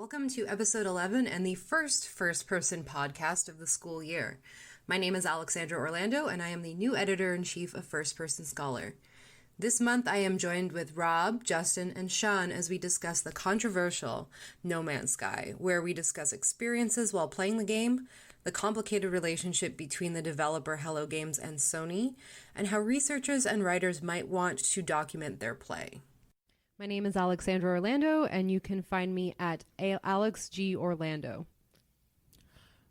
Welcome to episode 11 and the first-person podcast of the school year. My name is Alexandra Orlando, and I am the new editor-in-chief of First Person Scholar. This month, I am joined with Rob, Justin, and Shawn as we discuss the controversial No Man's Sky, where we discuss experiences while playing the game, the complicated relationship between the developer Hello Games and Sony, and how researchers and writers might want to document their play. My name is Alexandra Orlando, and you can find me at Alex G. Orlando.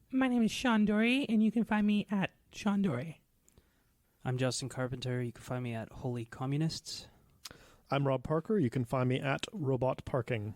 My name is Shawn Dory, and you can find me at Shawn Dory. I'm Justin Carpenter. You can find me at Holy Communists. I'm Rob Parker. You can find me at Robot Parking.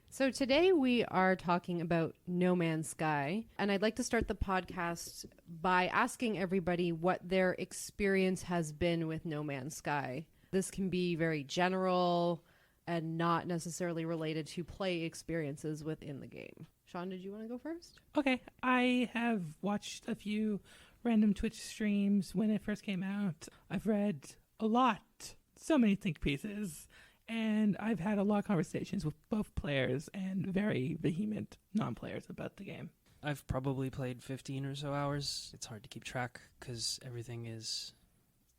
So today we are talking about No Man's Sky, and I'd like to start the podcast by asking everybody what their experience has been with No Man's Sky. This can be very general and not necessarily related to play experiences within the game. Shawn, did you want to go first? Okay, I have watched a few random Twitch streams when it first came out. I've read a lot, so many think pieces, and I've had a lot of conversations with both players and very vehement non-players about the game. I've probably played 15 or so hours. It's hard to keep track because everything is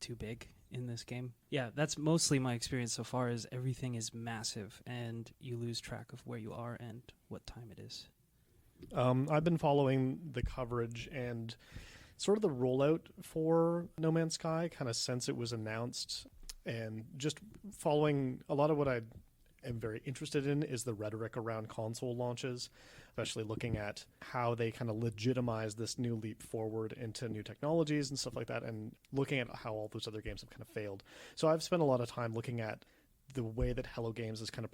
too big in this game. Yeah, that's mostly my experience so far, is everything is massive and you lose track of where you are and what time it is. I've been following the coverage and sort of the rollout for No Man's Sky kind of since it was announced, and just following a lot of what I am very interested in is the rhetoric around console launches, especially looking at how they kind of legitimize this new leap forward into new technologies and stuff like that, and looking at how all those other games have kind of failed. So I've spent a lot of time looking at the way that Hello Games has kind of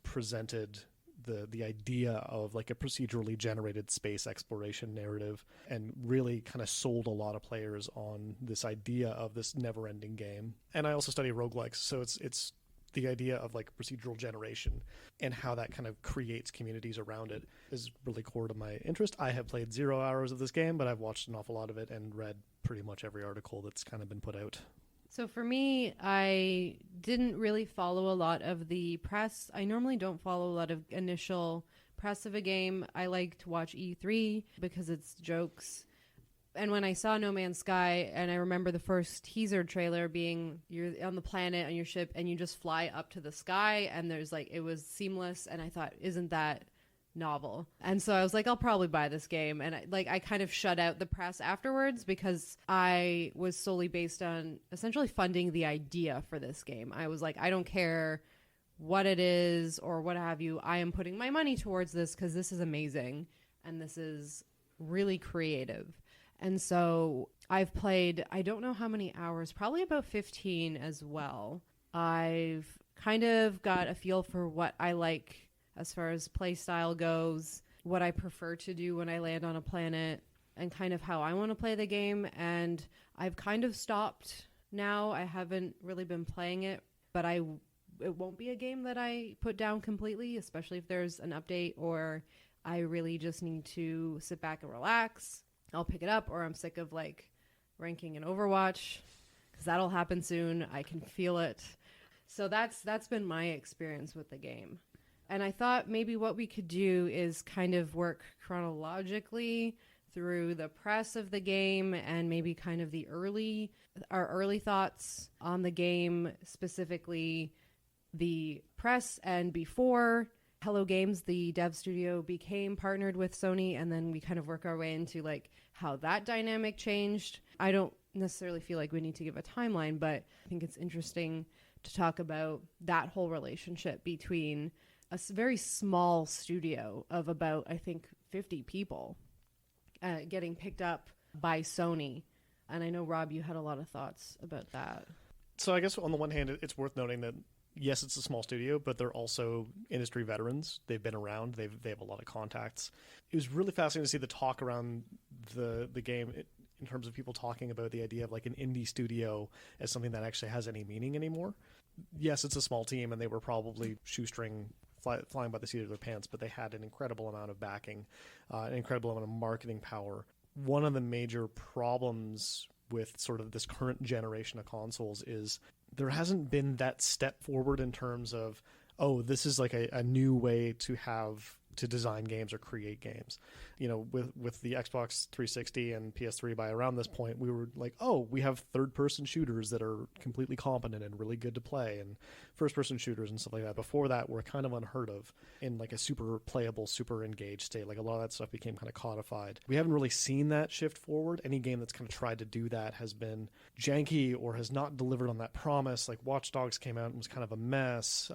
presented the idea of like a procedurally generated space exploration narrative, and really kind of sold a lot of players on this idea of this never-ending game. And I also study roguelikes, so it's the idea of like procedural generation and how that kind of creates communities around it is really core to my interest. I have played 0 hours of this game, but I've watched an awful lot of it and read pretty much every article that's kind of been put out. So for me, I didn't really follow a lot of the press. I normally don't follow a lot of initial press of a game. I like to watch E3 because it's jokes. And when I saw No Man's Sky, and I remember the first teaser trailer being you're on the planet on your ship and you just fly up to the sky, and there's like, it was seamless, and I thought, isn't that novel? And so I was like, I'll probably buy this game. And I kind of shut out the press afterwards because I was solely based on essentially funding the idea for this game. I was like, I don't care what it is or what have you. I am putting my money towards this because this is amazing and this is really creative. And so I've played, I don't know how many hours, probably about 15 as well. I've kind of got a feel for what I like as far as play style goes, what I prefer to do when I land on a planet, and kind of how I want to play the game. And I've kind of stopped now. I haven't really been playing it, but it won't be a game that I put down completely, especially if there's an update or I really just need to sit back and relax. I'll pick it up, or I'm sick of like ranking in Overwatch, because that'll happen soon. I can feel it. So that's been my experience with the game. And I thought maybe what we could do is kind of work chronologically through the press of the game and maybe kind of our early thoughts on the game, specifically the press and before Hello Games, the dev studio, became partnered with Sony, and then we kind of work our way into like how that dynamic changed. I don't necessarily feel like we need to give a timeline, but I think it's interesting to talk about that whole relationship between a very small studio of about, I think, 50 people getting picked up by Sony. And I know, Rob, you had a lot of thoughts about that. So I guess on the one hand, it's worth noting that yes, it's a small studio, but they're also industry veterans. They've been around. They have a lot of contacts. It was really fascinating to see the talk around the game in terms of people talking about the idea of like an indie studio as something that actually has any meaning anymore. Yes, it's a small team, and they were probably flying by the seat of their pants, but they had an incredible amount of backing, an incredible amount of marketing power. One of the major problems with sort of this current generation of consoles is there hasn't been that step forward in terms of oh, this is like a new way to design games or create games. With the Xbox 360 and PS3, by around this point, we were like, oh, we have third-person shooters that are completely competent and really good to play, and first-person shooters and stuff like that. Before that, were kind of unheard of in like a super playable, super engaged state. Like a lot of that stuff became kind of codified. We haven't really seen that shift forward. Any game that's kind of tried to do that has been janky or has not delivered on that promise. Like Watch Dogs came out and was kind of a mess.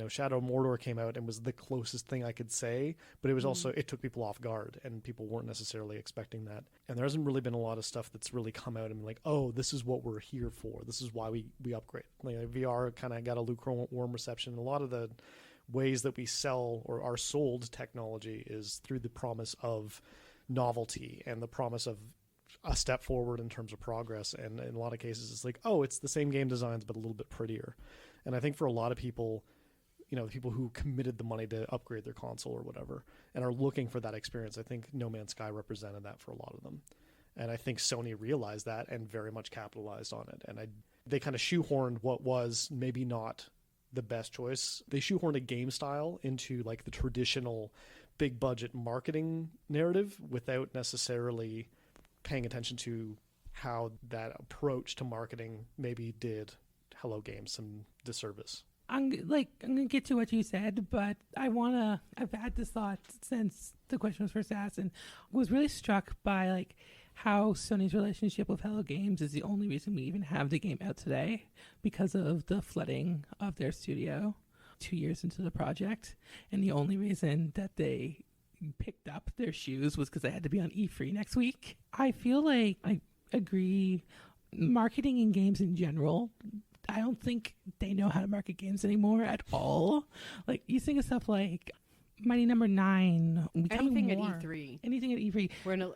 Shadow of Mordor came out and was the closest thing I could say, but it was also, it took people off guard and people weren't necessarily expecting that. And there hasn't really been a lot of stuff that's really come out and been like, oh, this is what we're here for. This is why we upgrade. Like VR kind of got a lukewarm reception. A lot of the ways that we sell or are sold technology is through the promise of novelty and the promise of a step forward in terms of progress. And in a lot of cases, it's like, oh, it's the same game designs, but a little bit prettier. And I think for a lot of people, the people who committed the money to upgrade their console or whatever and are looking for that experience, I think No Man's Sky represented that for a lot of them. And I think Sony realized that and very much capitalized on it. And they kind of shoehorned what was maybe not the best choice. They shoehorned a game style into like the traditional big budget marketing narrative without necessarily paying attention to how that approach to marketing maybe did Hello Games some disservice. I'm gonna get to what you said, but I've had this thought since the question was first asked, and was really struck by like how Sony's relationship with Hello Games is the only reason we even have the game out today, because of the flooding of their studio 2 years into the project, and the only reason that they picked up their shoes was because they had to be on E3 next week. I feel like I agree. Marketing in games in general, I don't think they know how to market games anymore at all. Like, you think of stuff like Mighty Number 9. Anything at E3. Anything at E3. When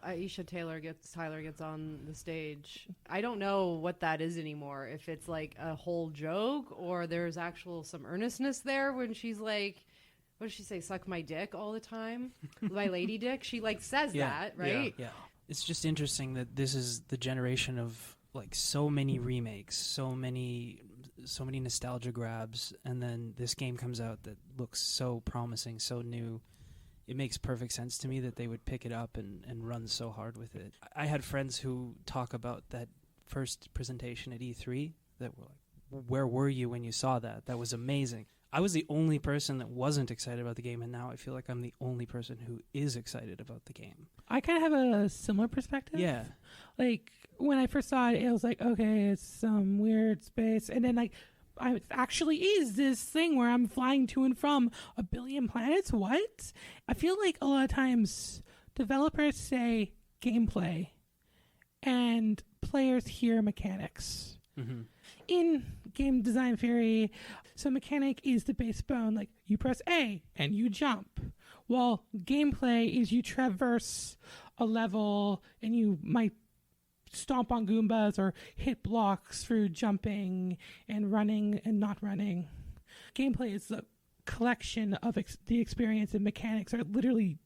Tyler gets on the stage. I don't know what that is anymore. If it's like a whole joke or there's some earnestness there when she's like, what does she say? Suck my dick all the time? My lady dick? She like says that, right? Yeah. It's just interesting that this is the generation of like so many remakes, so many nostalgia grabs, and then this game comes out that looks so promising, so new. It makes perfect sense to me that they would pick it up and run so hard with it. I had friends who talk about that first presentation at E3 that were like, where were you when you saw that? That was amazing. I was the only person that wasn't excited about the game, and now I feel like I'm the only person who is excited about the game. I kind of have a similar perspective. Yeah. Like, when I first saw it, it was like, okay, it's some weird space. And then, like, it actually is this thing where I'm flying to and from a billion planets. What? I feel like a lot of times developers say gameplay and players hear mechanics. Mm-hmm. In game design theory, so mechanic is the base bone. Like, you press A and you jump. While gameplay is you traverse a level and you might stomp on Goombas or hit blocks through jumping and running and not running. Gameplay is the collection of the experience, and mechanics are literally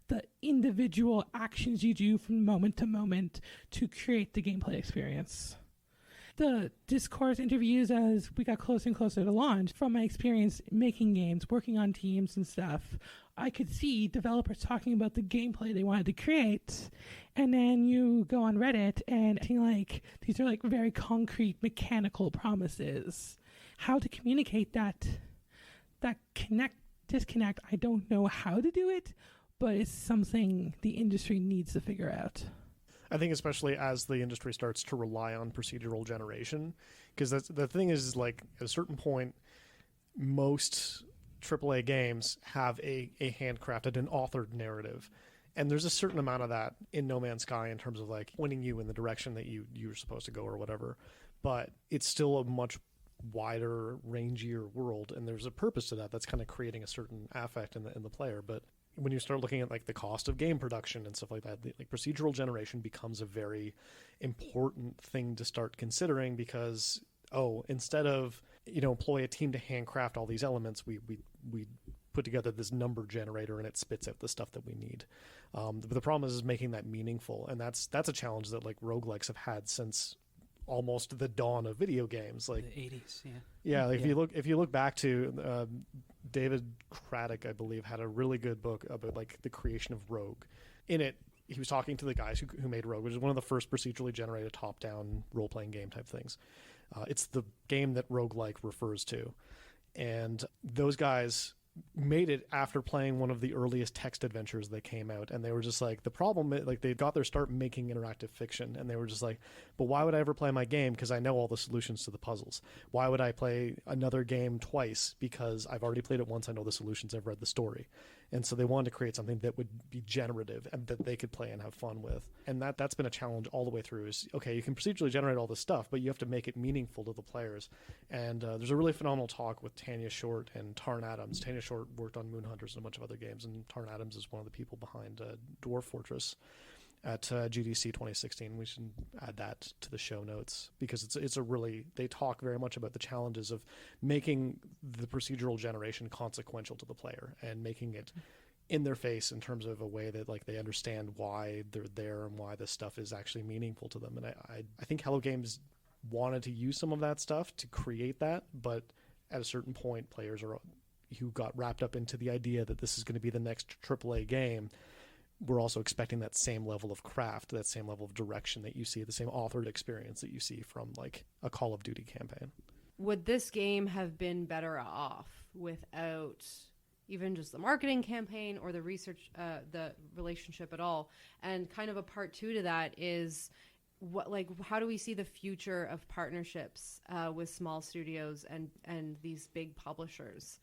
the individual actions you do from moment to moment to create the gameplay experience. The discourse interviews as we got closer and closer to launch, from my experience making games, working on teams and stuff, I could see developers talking about the gameplay they wanted to create. And then you go on Reddit and I think like these are like very concrete mechanical promises. How to communicate that disconnect, I don't know how to do it, but it's something the industry needs to figure out. I think especially as the industry starts to rely on procedural generation, because that's the thing is like at a certain point, most AAA games have a handcrafted and authored narrative. And there's a certain amount of that in No Man's Sky in terms of like pointing you in the direction that you're supposed to go or whatever. But it's still a much wider, rangier world, and there's a purpose to that. That's kind of creating a certain affect in the player. But when you start looking at like the cost of game production and stuff like that, like procedural generation becomes a very important thing to start considering, because instead of employ a team to handcraft all these elements, we put together this number generator and it spits out the stuff that we need. But the problem is making that meaningful, and that's a challenge that like roguelikes have had since almost the dawn of video games, like the 80s. Like if you look back to David Craddock, I believe, had a really good book about like the creation of Rogue. In it, he was talking to the guys who made Rogue, which is one of the first procedurally generated top-down role-playing game type things. It's the game that roguelike refers to. And those guys made it after playing one of the earliest text adventures that came out, and they were just like, the problem, like, they got their start making interactive fiction, and they were just like, but why would I ever play my game? Because I know all the solutions to the puzzles. Why would I play another game twice? Because I've already played it once, I know the solutions, I've read the story. And so they wanted to create something that would be generative and that they could play and have fun with. And that's been a challenge all the way through. Is, okay, you can procedurally generate all this stuff, but you have to make it meaningful to the players. And there's a really phenomenal talk with Tanya Short and Tarn Adams. Tanya Short worked on Moonhunters and a bunch of other games, and Tarn Adams is one of the people behind Dwarf Fortress at GDC 2016. We should add that to the show notes, because it's a really, they talk very much about the challenges of making the procedural generation consequential to the player and making it in their face in terms of a way that, like, they understand why they're there and why this stuff is actually meaningful to them. And I think Hello Games wanted to use some of that stuff to create that, but at a certain point, players who got wrapped up into the idea that this is going to be the next AAA game, we're also expecting that same level of craft, that same level of direction that you see, the same authored experience that you see from, like, a Call of Duty campaign. Would this game have been better off without even just the marketing campaign or the research, the relationship at all? And kind of a part two to that is, how do we see the future of partnerships with small studios and these big publishers?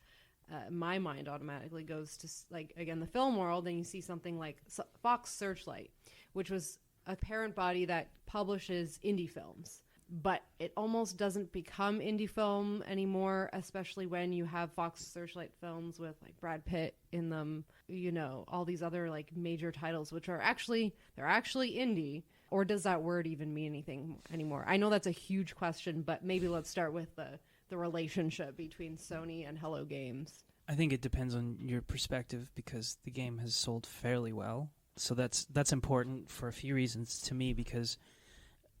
My mind automatically goes to, like, again, the film world, and you see something like Fox Searchlight, which was a parent body that publishes indie films, but it almost doesn't become indie film anymore, especially when you have Fox Searchlight films with, like, Brad Pitt in them, you know, all these other, like, major titles, which are actually indie. Or does that word even mean anything anymore? I know that's a huge question, but maybe let's start with the relationship between Sony and Hello Games. I think it depends on your perspective, because the game has sold fairly well. So that's important for a few reasons to me, because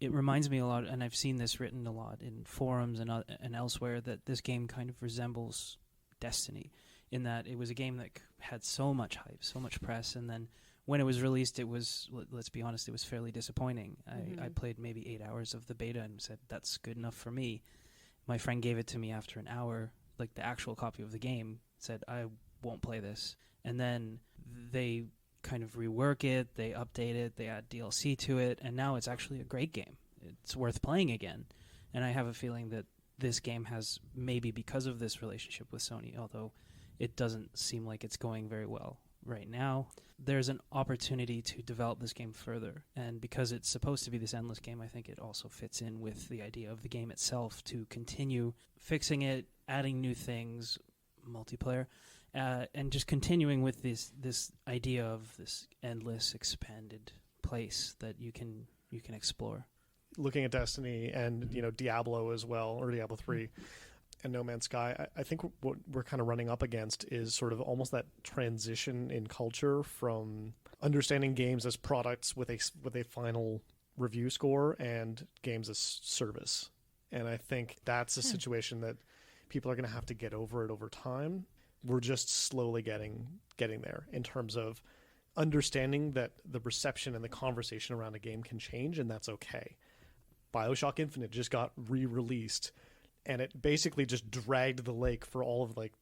it reminds me a lot, and I've seen this written a lot in forums and elsewhere, that this game kind of resembles Destiny, in that it was a game that had so much hype, so much press, and then when it was released, it was, let's be honest, it was fairly disappointing. I played maybe 8 hours of the beta and said, that's good enough for me. My friend gave it to me after an hour, like the actual copy of the game, said, I won't play this. And then they kind of rework it, they update it, they add DLC to it, and now it's actually a great game. It's worth playing again. And I have a feeling that this game has, maybe because of this relationship with Sony, although it doesn't seem like it's going very well right now, there's an opportunity to develop this game further. And because it's supposed to be this endless game, I think it also fits in with the idea of the game itself, to continue fixing it, adding new things, multiplayer, and just continuing with this idea of this endless, expanded place that you can explore. Looking at Destiny and, you know, Diablo as well, or Diablo 3, and No Man's Sky, I think what we're kind of running up against is sort of almost that transition in culture from understanding games as products with a final review score and games as service. And I think that's a situation that people are going to have to get over it over time. We're just slowly getting there in terms of understanding that the reception and the conversation around a game can change, and that's okay. BioShock Infinite just got re-released, and it basically just dragged the lake for all of, like,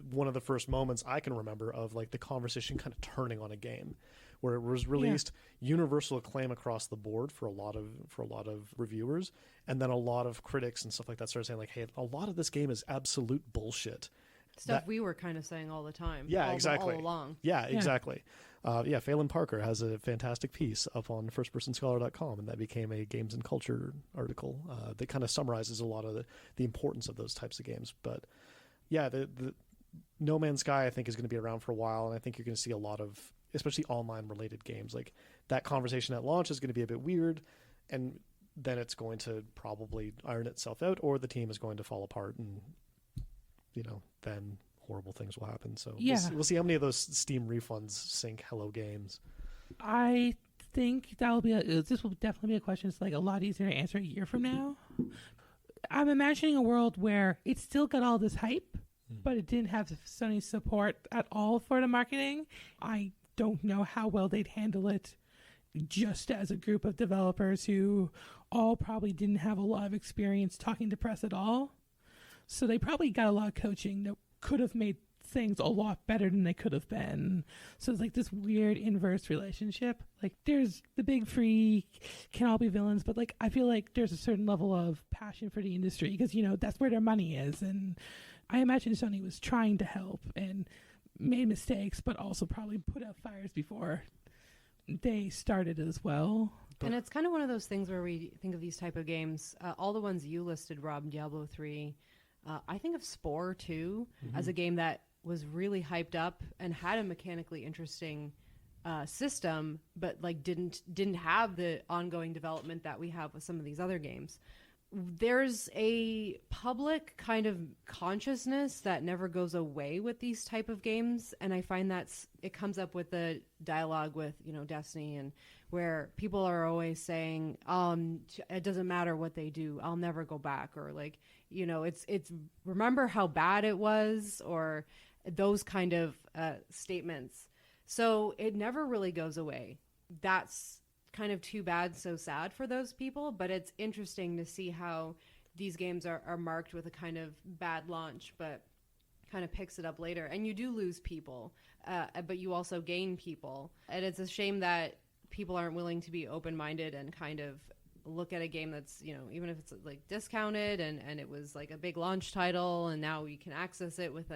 one of the first moments I can remember of, like, the conversation kind of turning on a game, where it was released, universal acclaim across the board for a lot of reviewers, and then a lot of critics and stuff like that started saying, like, hey, a lot of this game is absolute bullshit. Stuff we were kind of saying all the time. Yeah, exactly. All along. Yeah, exactly. Phelan Parker has a fantastic piece up on firstpersonscholar.com, and that became a games and culture article that kind of summarizes a lot of the importance of those types of games. But yeah, the No Man's Sky, I think, is going to be around for a while, and I think you're going to see a lot of, especially online related games, like that conversation at launch is going to be a bit weird, and then it's going to probably iron itself out, or the team is going to fall apart, and, you know, then horrible things will happen. So we'll see how many of those Steam refunds sink Hello Games. I think this will definitely be a question that's, like, a lot easier to answer a year from now. I'm imagining a world where it's still got all this hype, but it didn't have Sony's support at all for the marketing. I don't know how well they'd handle it just as a group of developers who all probably didn't have a lot of experience talking to press at all. So they probably got a lot of coaching that could have made things a lot better than they could have been. So it's like this weird inverse relationship. Like there's the big three can all be villains, but like I feel like there's a certain level of passion for the industry because, you know, that's where their money is. And I imagine Sony was trying to help and made mistakes, but also probably put out fires before they started as well. And it's kind of one of those things where we think of these type of games, all the ones you listed, Rob, Diablo 3, I think of Spore 2 as a game that was really hyped up and had a mechanically interesting system, but like didn't have the ongoing development that we have with some of these other games. There's a public kind of consciousness that never goes away with these type of games, and I find it comes up with the dialogue with, you know, Destiny, and where people are always saying, it doesn't matter what they do, I'll never go back, or like, you know, it's remember how bad it was, or those kind of statements. So it never really goes away. That's kind of too bad, so sad for those people, but it's interesting to see how these games are marked with a kind of bad launch, but kind of picks it up later. And you do lose people, but you also gain people. And it's a shame that people aren't willing to be open-minded and kind of look at a game that's, you know, even if it's like discounted and it was like a big launch title and now you can access it with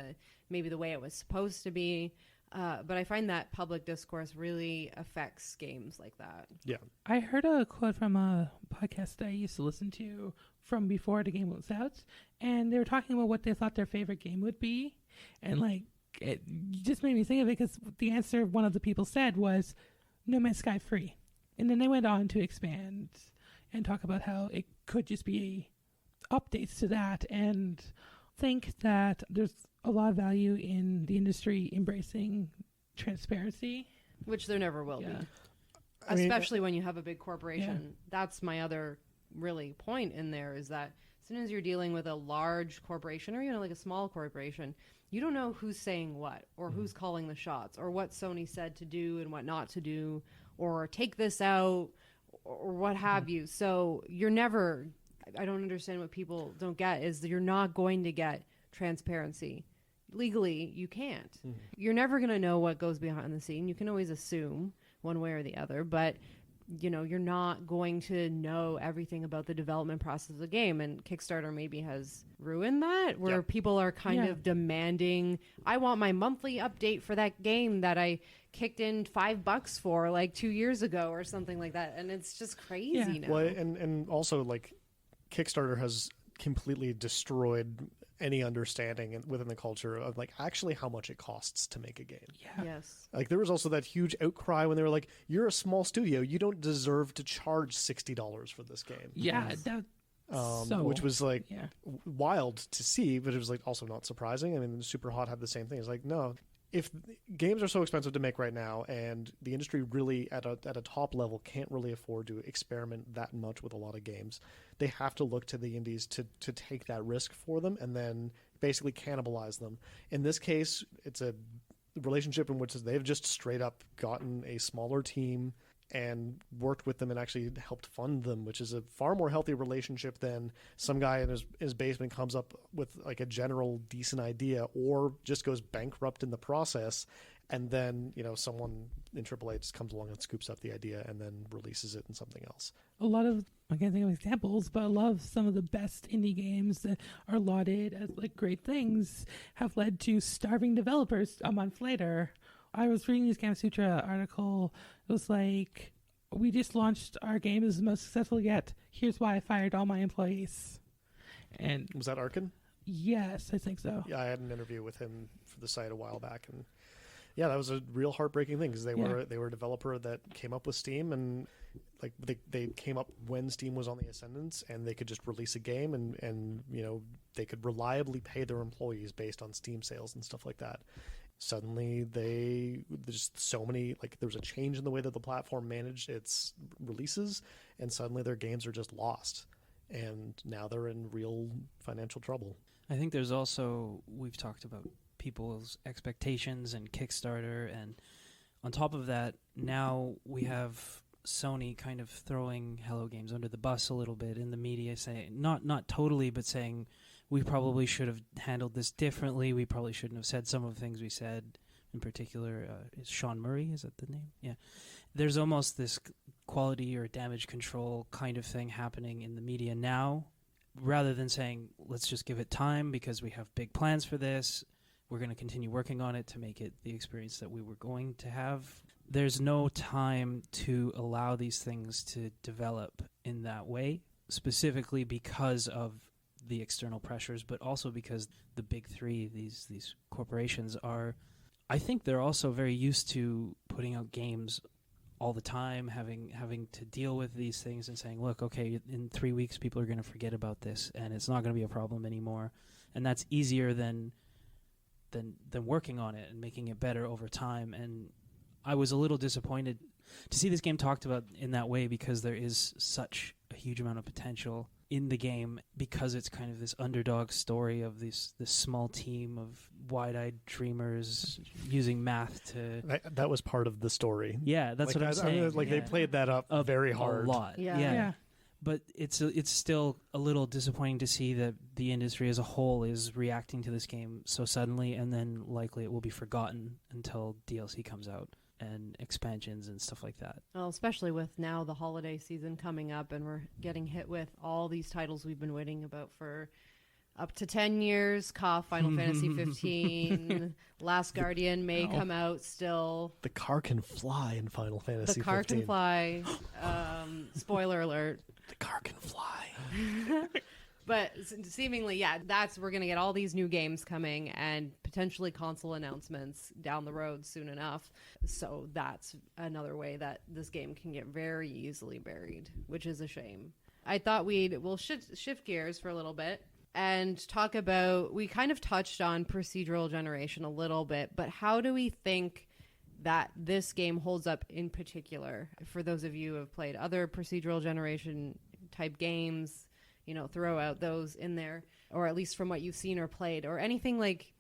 maybe the way it was supposed to be. But I find that public discourse really affects games like that. Yeah. I heard a quote from a podcast that I used to listen to from before the game was out, and they were talking about what they thought their favorite game would be. And like, it just made me think of it because the answer one of the people said was No Man's Sky free. And then they went on to expand and talk about how it could just be updates to that, and think that there's a lot of value in the industry embracing transparency, which there never will be. I mean, especially when you have a big corporation. Yeah. That's my other really point in there, is that as soon as you're dealing with a large corporation or, you know, like a small corporation, you don't know who's saying what, or who's calling the shots, or what Sony said to do and what not to do, or take this out, or what have you. So you're never, I don't understand what people don't get, is that you're not going to get transparency. Legally, you can't. You're never going to know what goes behind the scene. You can always assume one way or the other, but you know, you're not going to know everything about the development process of the game. And Kickstarter maybe has ruined that, where people are kind of demanding, I want my monthly update for that game that I kicked in $5 for like 2 years ago or something like that. And it's just crazy now. Well, and also like Kickstarter has completely destroyed any understanding within the culture of like actually how much it costs to make a game. Yes. Like there was also that huge outcry when they were like, you're a small studio, you don't deserve to charge $60 for this game. Which was like wild to see, but it was like also not surprising. I mean, Superhot had the same thing. It's like, no, if games are so expensive to make right now, and the industry really at a top level can't really afford to experiment that much with a lot of games, they have to look to the indies to take that risk for them and then basically cannibalize them. In this case, it's a relationship in which they've just straight up gotten a smaller team and worked with them and actually helped fund them, which is a far more healthy relationship than some guy in his basement comes up with like a general decent idea or just goes bankrupt in the process, and then, you know, someone in AAA just comes along and scoops up the idea and then releases it in something else. A lot of, I can't think of examples, but I love some of the best indie games that are lauded as like great things have led to starving developers a month later. I was reading this Gamasutra article. It was like, we just launched our game, is the most successful yet. Here's why I fired all my employees. And was that Arkin? Yes, I think so. Yeah, I had an interview with him for the site a while back, and yeah, that was a real heartbreaking thing because they were a developer that came up with Steam, and like they came up when Steam was on the ascendance, and they could just release a game, and you know, they could reliably pay their employees based on Steam sales and stuff like that. Suddenly there's so many, like there was a change in the way that the platform managed its releases, and suddenly their games are just lost, and now they're in real financial trouble. I think there's also, we've talked about people's expectations and Kickstarter, and on top of that, now we have Sony kind of throwing Hello Games under the bus a little bit in the media, saying, not totally, but saying we probably should have handled this differently. We probably shouldn't have said some of the things we said. In particular, is Shawn Murray, is that the name? Yeah. There's almost this quality or damage control kind of thing happening in the media now, rather than saying, let's just give it time because we have big plans for this. We're going to continue working on it to make it the experience that we were going to have. There's no time to allow these things to develop in that way, specifically because of the external pressures, but also because the big three, these corporations are, I think they're also very used to putting out games all the time, having to deal with these things and saying, look, okay, in 3 weeks people are going to forget about this and it's not going to be a problem anymore. And that's easier than working on it and making it better over time. And I was a little disappointed to see this game talked about in that way, because there is such a huge amount of potential in the game, because it's kind of this underdog story of this small team of wide-eyed dreamers using math to... That was part of the story. Yeah, that's what I'm saying. They played that up very hard. A lot. Yeah. But it's still a little disappointing to see that the industry as a whole is reacting to this game so suddenly, and then likely it will be forgotten until DLC comes out and expansions and stuff like that. Well, especially with now the holiday season coming up, and we're getting hit with all these titles we've been waiting about for up to 10 years. Final Fantasy 15, Last Guardian may come out still. The car can fly in Final Fantasy 15. The car can fly. Spoiler alert. The car can fly. But seemingly, we're going to get all these new games coming and potentially console announcements down the road soon enough. So that's another way that this game can get very easily buried, which is a shame. I thought we'll shift gears for a little bit and talk about, we kind of touched on procedural generation a little bit, but how do we think that this game holds up in particular? For those of you who have played other procedural generation type games, throw out those in there, or at least from what you've seen or played, or anything like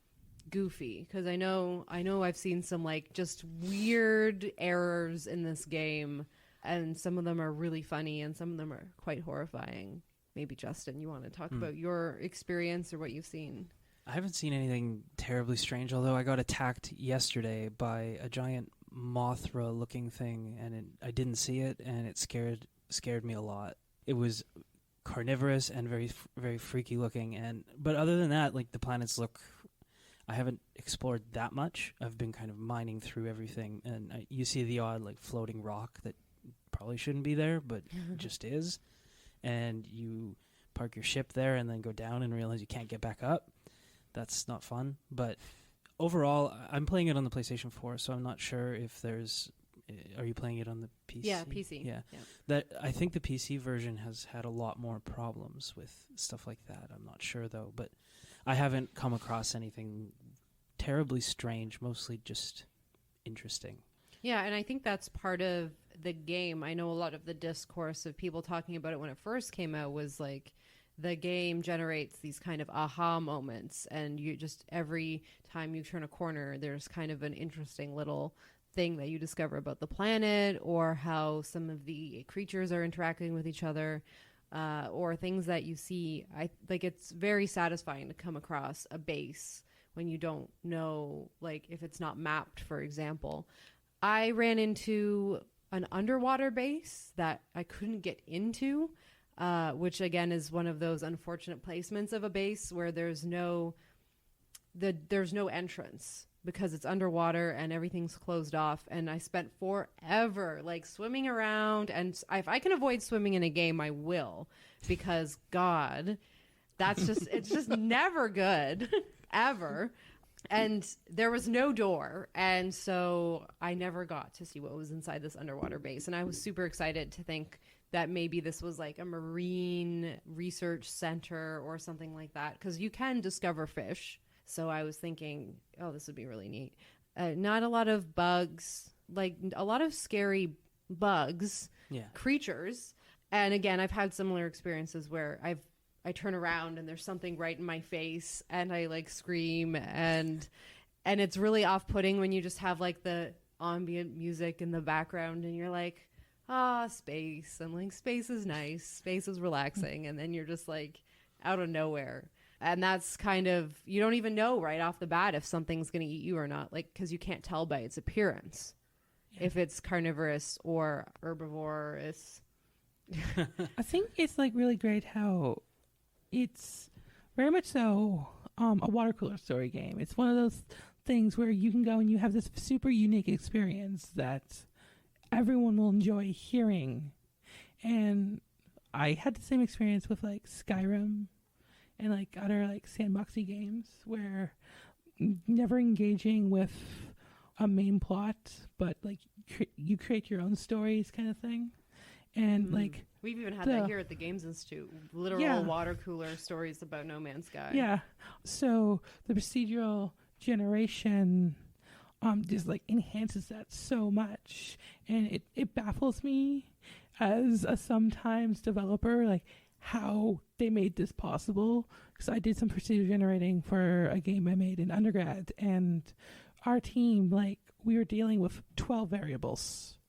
goofy, because I know I've seen some like just weird errors in this game, and some of them are really funny and some of them are quite horrifying. Maybe Justin, you want to talk about your experience or what you've seen? I haven't seen anything terribly strange, although I got attacked yesterday by a giant Mothra looking thing, and I didn't see it, and it scared me a lot. It was carnivorous and very, very freaky looking, but other than that, like, the planets look, I haven't explored that much. I've been kind of mining through everything, and you see the odd like floating rock that probably shouldn't be there but just is, and you park your ship there and then go down and realize you can't get back up. That's not fun. But overall, I'm playing it on the PlayStation 4, so I'm not sure if there's... Are you playing it on the PC? Yeah, PC. Yeah. That I think the PC version has had a lot more problems with stuff like that. I'm not sure, though. But I haven't come across anything terribly strange, mostly just interesting. Yeah, and I think that's part of the game. I know a lot of the discourse of people talking about it when it first came out was like, the game generates these kind of aha moments, and you just, every time you turn a corner, there's kind of an interesting little thing that you discover about the planet, or how some of the creatures are interacting with each other, or things that you see. It's very satisfying to come across a base when you don't know, like, if it's not mapped, for example. I ran into an underwater base that I couldn't get into, which again is one of those unfortunate placements of a base where there's no entrance because it's underwater and everything's closed off. And I spent forever like swimming around, and if I can avoid swimming in a game, I will, because God, that's just it's just never good ever. And there was no door, and so I never got to see what was inside this underwater base. And I was super excited to think that maybe this was like a marine research center or something like that, because you can discover fish. So I was thinking, oh, this would be really neat. Not a lot of bugs, like a lot of scary bugs, creatures. And again, I've had similar experiences where I turn around and there's something right in my face and I like scream, and it's really off-putting when you just have like the ambient music in the background and you're like, space, and like space is nice, space is relaxing, and then you're just like out of nowhere. And that's kind of, you don't even know right off the bat if something's going to eat you or not, like, because you can't tell by its appearance if it's carnivorous or herbivorous. I think it's like really great how it's very much so a water cooler story game. It's one of those things where you can go and you have this super unique experience that everyone will enjoy hearing. And I had the same experience with like Skyrim and like other like sandboxy games where never engaging with a main plot, but like you create your own stories kind of thing. And like we've even had that here at the Games Institute, literal water cooler stories about No Man's Sky. Yeah. So the procedural generation just like enhances that so much, and it baffles me as a sometimes developer, like how they made this possible, because I did some procedural generating for a game I made in undergrad, and our team, like, we were dealing with 12 variables,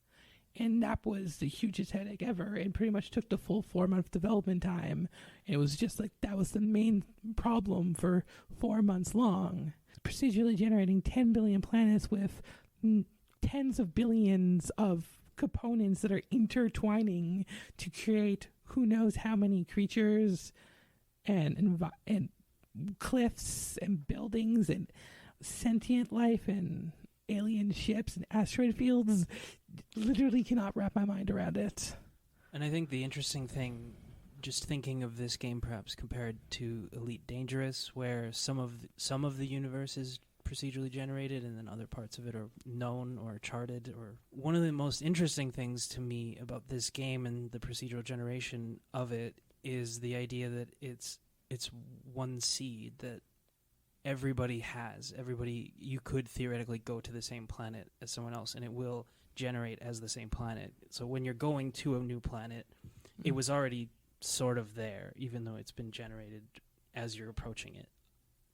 and that was the hugest headache ever, and pretty much took the full 4-month development time. It was just like that was the main problem for 4 months long. Procedurally generating 10 billion planets with tens of billions of components that are intertwining to create who knows how many creatures and cliffs and buildings and sentient life and alien ships and asteroid fields. Literally cannot wrap my mind around it. And I think the interesting thing, just thinking of this game perhaps compared to Elite Dangerous, where some of the universe is procedurally generated and then other parts of it are known or charted, or one of the most interesting things to me about this game and the procedural generation of it is the idea that it's one seed that everybody has. You could theoretically go to the same planet as someone else and it will generate as the same planet. So when you're going to a new planet, it was already sort of there, even though it's been generated as you're approaching it.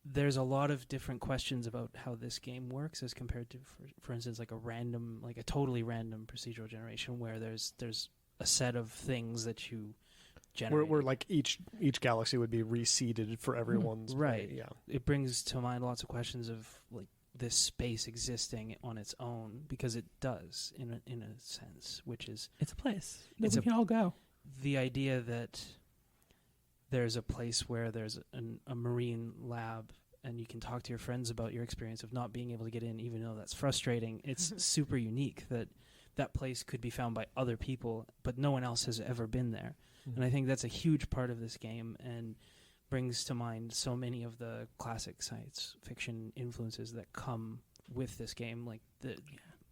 There's a lot of different questions about how this game works as compared to, for instance, like a totally random procedural generation where there's a set of things that you generate. Where like each galaxy would be reseeded for everyone's right. play. Yeah, it brings to mind lots of questions of like this space existing on its own, because it does in a sense, which is it's a place that we can all go. The idea that there's a place where there's a marine lab and you can talk to your friends about your experience of not being able to get in, even though that's frustrating. It's super unique that place could be found by other people, but no one else has ever been there. Mm-hmm. And I think that's a huge part of this game and brings to mind so many of the classic science fiction influences that come with this game, like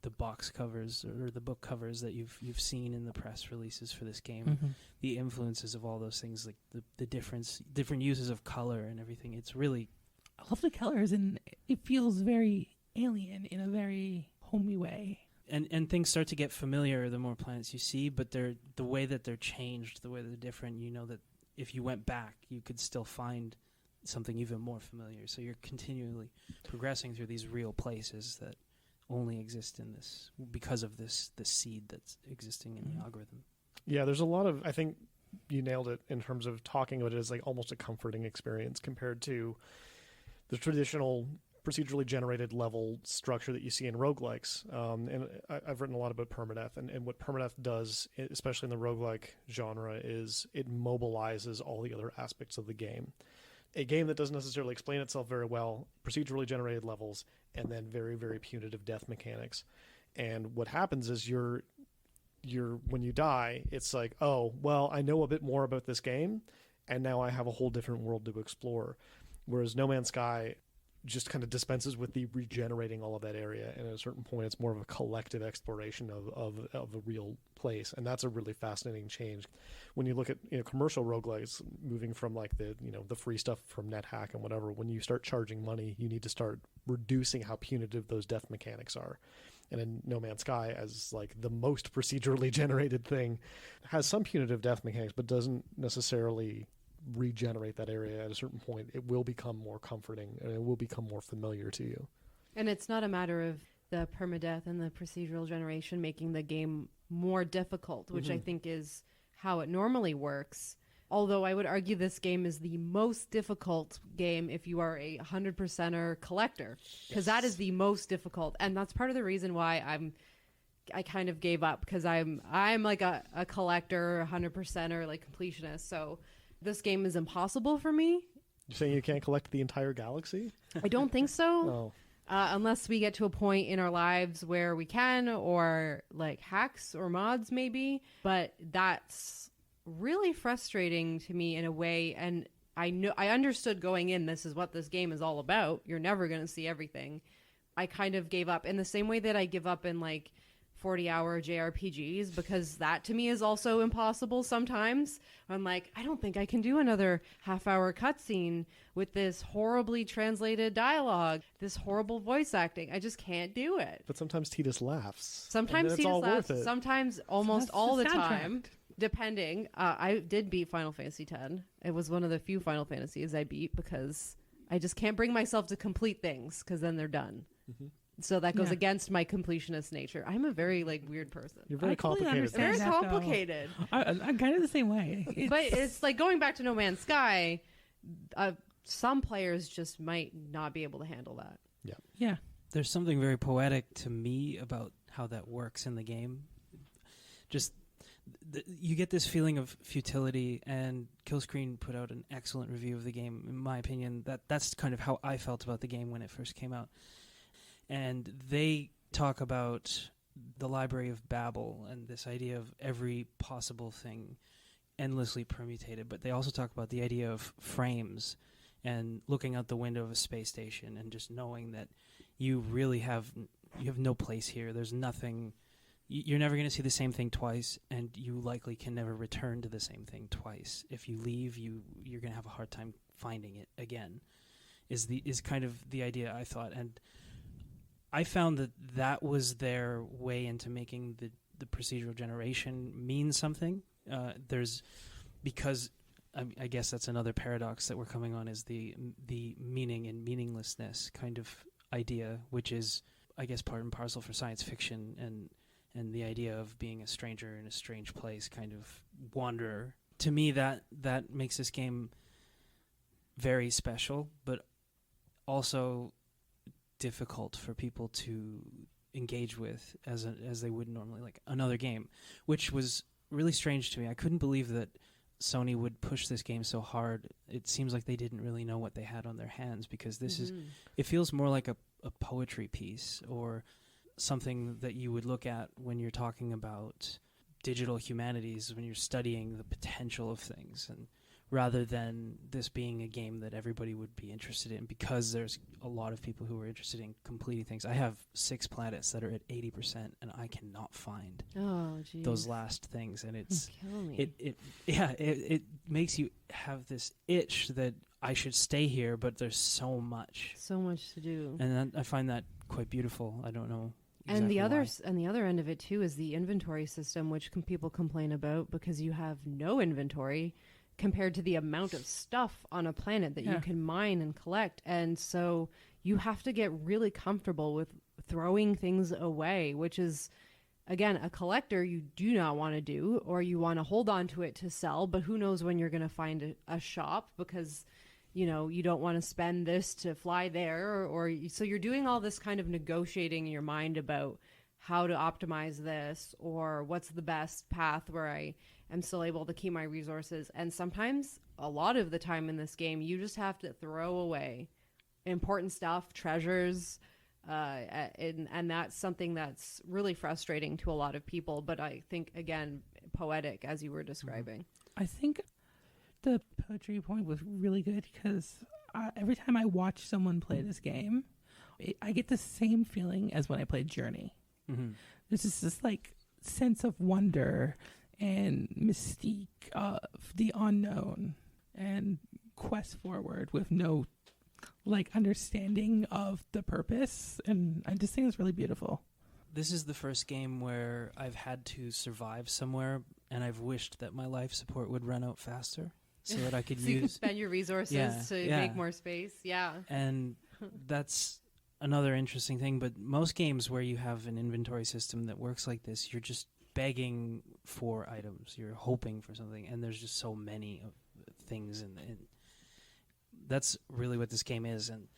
the box covers or the book covers that you've seen in the press releases for this game, the influences of all those things, like the different uses of color and everything. It's really, I love the colors, and it feels very alien in a very homey way. And things start to get familiar the more planets you see, but the way that they're changed, the way they're different, you know that if you went back, you could still find something even more familiar. So you're continually progressing through these real places that only exist in this because of this seed that's existing in the algorithm. Yeah, there's a lot of, I think you nailed it in terms of talking about it as like almost a comforting experience compared to the traditional procedurally generated level structure that you see in roguelikes. And I've written a lot about permadeath, and what permadeath does, especially in the roguelike genre, is it mobilizes all the other aspects of the game. A game that doesn't necessarily explain itself very well, procedurally generated levels, and then very, very punitive death mechanics. And what happens is you're when you die, it's like, oh, well, I know a bit more about this game, and now I have a whole different world to explore. Whereas No Man's Sky just kind of dispenses with the regenerating all of that area, and at a certain point it's more of a collective exploration of a real place, and that's a really fascinating change. When you look at commercial roguelikes, moving from like the free stuff from NetHack and whatever, when you start charging money, you need to start reducing how punitive those death mechanics are. And in No Man's Sky, as like the most procedurally generated thing, has some punitive death mechanics, but doesn't necessarily regenerate that area at a certain point, it will become more comforting and it will become more familiar to you. And it's not a matter of the permadeath and the procedural generation making the game more difficult, which I think is how it normally works. Although I would argue this game is the most difficult game if you are a 100%er collector, because that is the most difficult. And that's part of the reason why I kind of gave up, because I'm like a collector, 100%er, like completionist. So this game is impossible for me. You're saying you can't collect the entire galaxy? I don't think so. Oh. Unless we get to a point in our lives where we can, or like hacks or mods maybe. But that's really frustrating to me in a way. And I understood going in, this is what this game is all about. You're never going to see everything. I kind of gave up in the same way that I give up in like 40-hour JRPGs, because that to me is also impossible sometimes. I'm like, I don't think I can do another half-hour cutscene with this horribly translated dialogue, this horrible voice acting. I just can't do it. But sometimes Tidus laughs. Sometimes Tidus laughs. Sometimes almost That's all the the soundtrack. time. Depending. I did beat Final Fantasy X. It was one of the few Final Fantasies I beat, because I just can't bring myself to complete things, because then they're done. Mm-hmm. So that goes Yeah. against my completionist nature. I'm a very like weird person. You're very I totally complicated. understand. Very that, though. complicated. I'm kind of the same way. But it's like going back to No Man's Sky, some players just might not be able to handle that. Yeah. There's something very poetic to me about how that works in the game. Just you get this feeling of futility, and Killscreen put out an excellent review of the game. In my opinion, that's kind of how I felt about the game when it first came out. And they talk about the Library of Babel and this idea of every possible thing endlessly permutated. But they also talk about the idea of frames and looking out the window of a space station and just knowing that you really have no place here. There's nothing. You're never going to see the same thing twice, and you likely can never return to the same thing twice. If you leave, you're going to have a hard time finding it again. Is kind of the idea, I thought. And I found that was their way into making the procedural generation mean something. Because I guess that's another paradox that we're coming on, is the meaning and meaninglessness kind of idea, which is, I guess, part and parcel for science fiction and the idea of being a stranger in a strange place, kind of wanderer. To me, that makes this game very special, but also difficult for people to engage with as they would normally, like another game, which was really strange to me. I couldn't believe that Sony would push this game so hard. It seems like they didn't really know what they had on their hands, because this it feels more like a poetry piece, or something that you would look at when you're talking about digital humanities, when you're studying the potential of things, and rather than this being a game that everybody would be interested in, because there's a lot of people who are interested in completing things. I have 6 planets that are at 80%, and I cannot find those last things, and it's Kill me. it makes you have this itch that I should stay here, but there's so much to do. and I find that quite beautiful. I don't know. And the exactly other end of it too is the inventory system, which people complain about, because you have no inventory compared to the amount of stuff on a planet that you can mine and collect. And so you have to get really comfortable with throwing things away, which is, again, a collector you do not want to do, or you want to hold on to it to sell, but who knows when you're going to find a shop, because you don't want to spend this to fly there, so you're doing all this kind of negotiating in your mind about how to optimize this, or what's the best path where I am still able to keep my resources. And sometimes, a lot of the time in this game, you just have to throw away important stuff, treasures, and that's something that's really frustrating to a lot of people, but I think, again, poetic, as you were describing. I think the poetry point was really good, because every time I watch someone play this game, I get the same feeling as when I played Journey. Mm-hmm. There's just this like sense of wonder and mystique of the unknown and quest forward with no like understanding of the purpose, and I just think it's really beautiful. This is the first game where I've had to survive somewhere, and I've wished that my life support would run out faster. so that I could So you can use. spend your resources to make more space. Yeah. And that's another interesting thing. But most games where you have an inventory system that works like this, you're just begging for items. You're hoping for something, and there's just so many of things, and that's really what this game is. And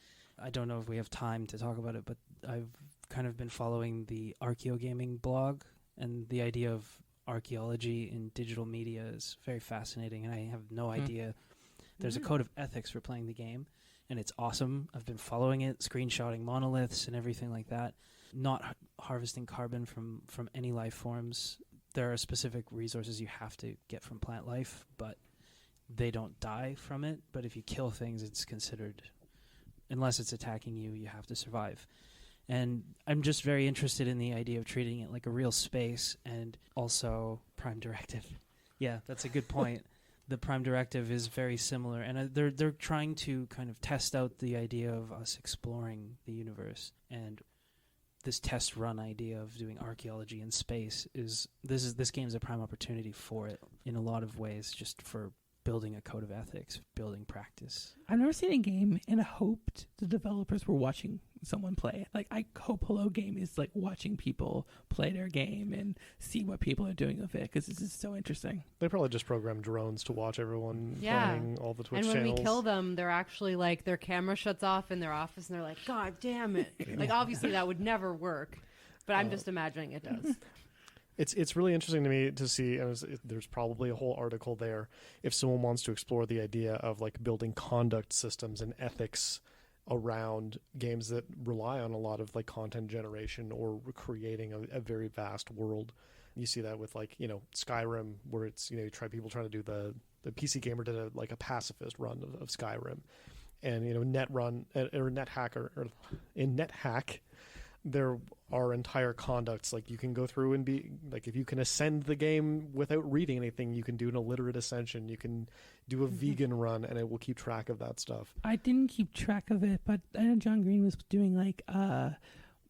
I don't know if we have time to talk about it, but I've kind of been following the Archeo Gaming blog, and the idea of archaeology in digital media is very fascinating, and I have no idea. There's a code of ethics for playing the game, and it's awesome. I've been following it, screenshotting monoliths and everything like that. Not harvesting carbon from any life forms. There are specific resources you have to get from plant life, but they don't die from it. But if you kill things, it's considered, unless it's attacking you, you have to survive. And I'm just very interested in the idea of treating it like a real space, and also Prime Directive. Yeah, that's a good point. The Prime Directive is very similar, and they're trying to kind of test out the idea of us exploring the universe. And this test run idea of doing archaeology in space this game's a prime opportunity for it in a lot of ways, just for building a code of ethics, building practice. I've never seen a game and I hoped the developers were watching someone play. Like, I hope Hello Game is like watching people play their game and see what people are doing with it, because this is so interesting. They probably just programmed drones to watch everyone playing all the Twitch and when channels. we kill them, they're actually like, their camera shuts off in their office and they're like, God damn it. Like, obviously that would never work, but I'm just imagining it does. It's really interesting to me to see, and there's probably a whole article there, if someone wants to explore the idea of like building conduct systems and ethics around games that rely on a lot of like content generation or creating a very vast world. You see that with like, Skyrim, where it's, people trying to do the PC Gamer did a pacifist run of Skyrim, and in NetHack there are entire conducts, like you can go through and be like, if you can ascend the game without reading anything, you can do an illiterate ascension, you can do a vegan run, and it will keep track of that stuff. I didn't keep track of it, but I know John Green was doing like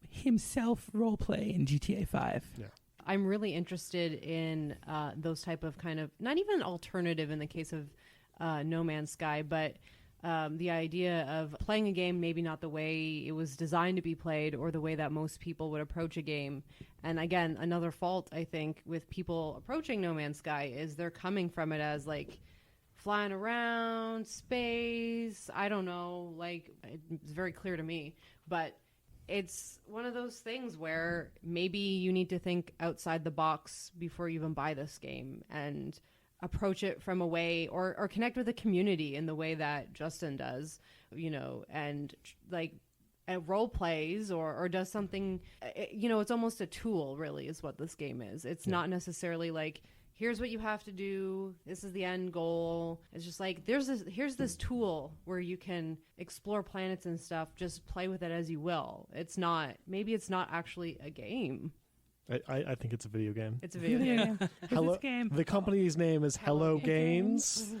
himself role play in GTA 5. Yeah. I'm really interested in those type of kind of, not even alternative in the case of No Man's Sky, but the idea of playing a game maybe not the way it was designed to be played, or the way that most people would approach a game. And again, another fault, I think, with people approaching No Man's Sky is they're coming from it as like flying around, space, I don't know, like, it's very clear to me. But it's one of those things where maybe you need to think outside the box before you even buy this game, and approach it from a way, or connect with the community in the way that Justin does, and like role plays or does something, it's almost a tool, really, is what this game is. It's not necessarily like, here's what you have to do, this is the end goal. It's just like, here's this tool where you can explore planets and stuff, just play with it as you will. Maybe it's not actually a game. I think it's a video game. It's a video game. Hello, game. the company's name is Hello Games,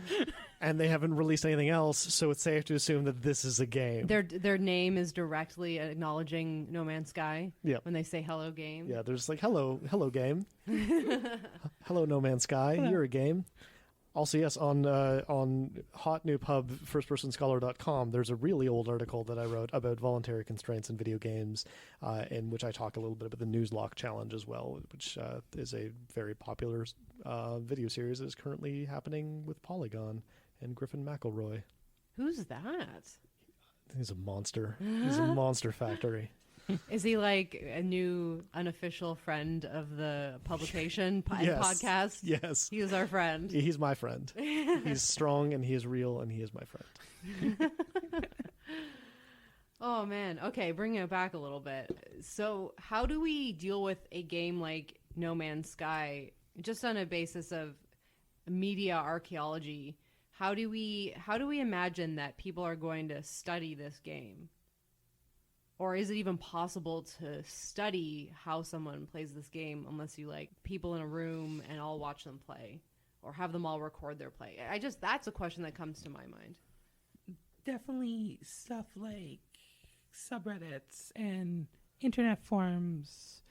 and they haven't released anything else, so it's safe to assume that this is a game. Their name is directly acknowledging No Man's Sky. Yeah. When they say Hello Game. Yeah, there's like hello game. Hello No Man's Sky, Hello. You're a game. Also, yes, on Hot New Pub, firstpersonscholar.com, there's a really old article that I wrote about voluntary constraints in video games, in which I talk a little bit about the Nuzlocke Challenge as well, which is a very popular video series that is currently happening with Polygon and Griffin McElroy. Who's that? He's a monster. He's a monster factory. Is he like a new unofficial friend of the publication Yes. podcast? Yes. He is our friend. He's my friend. He's strong and he is real and he is my friend. Oh, man. Okay, bringing it back a little bit. So how do we deal with a game like No Man's Sky, just on a basis of media archaeology? How do we imagine that people are going to study this game? Or is it even possible to study how someone plays this game unless you like people in a room and all watch them play, or have them all record their play? That's a question that comes to my mind. Definitely stuff like subreddits and internet forums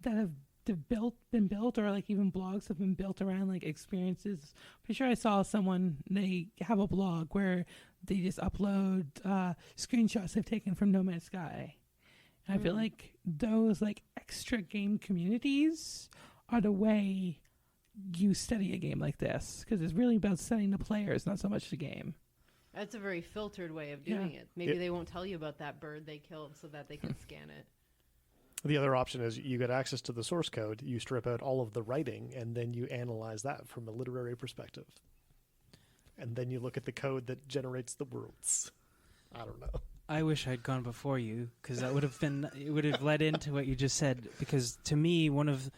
that have been built, or like even blogs have been built around like experiences. Pretty sure I saw someone, they have a blog where they just upload screenshots they've taken from No Man's Sky. And I feel like those like extra game communities are the way you study a game like this, because it's really about studying the players, not so much the game. That's a very filtered way of doing it. Maybe they won't tell you about that bird they killed so that they can scan it. The other option is you get access to the source code, you strip out all of the writing, and then you analyze that from a literary perspective. And then you look at the code that generates the worlds. I don't know. I wish I'd gone before you, because that would have led into what you just said. Because to me, one of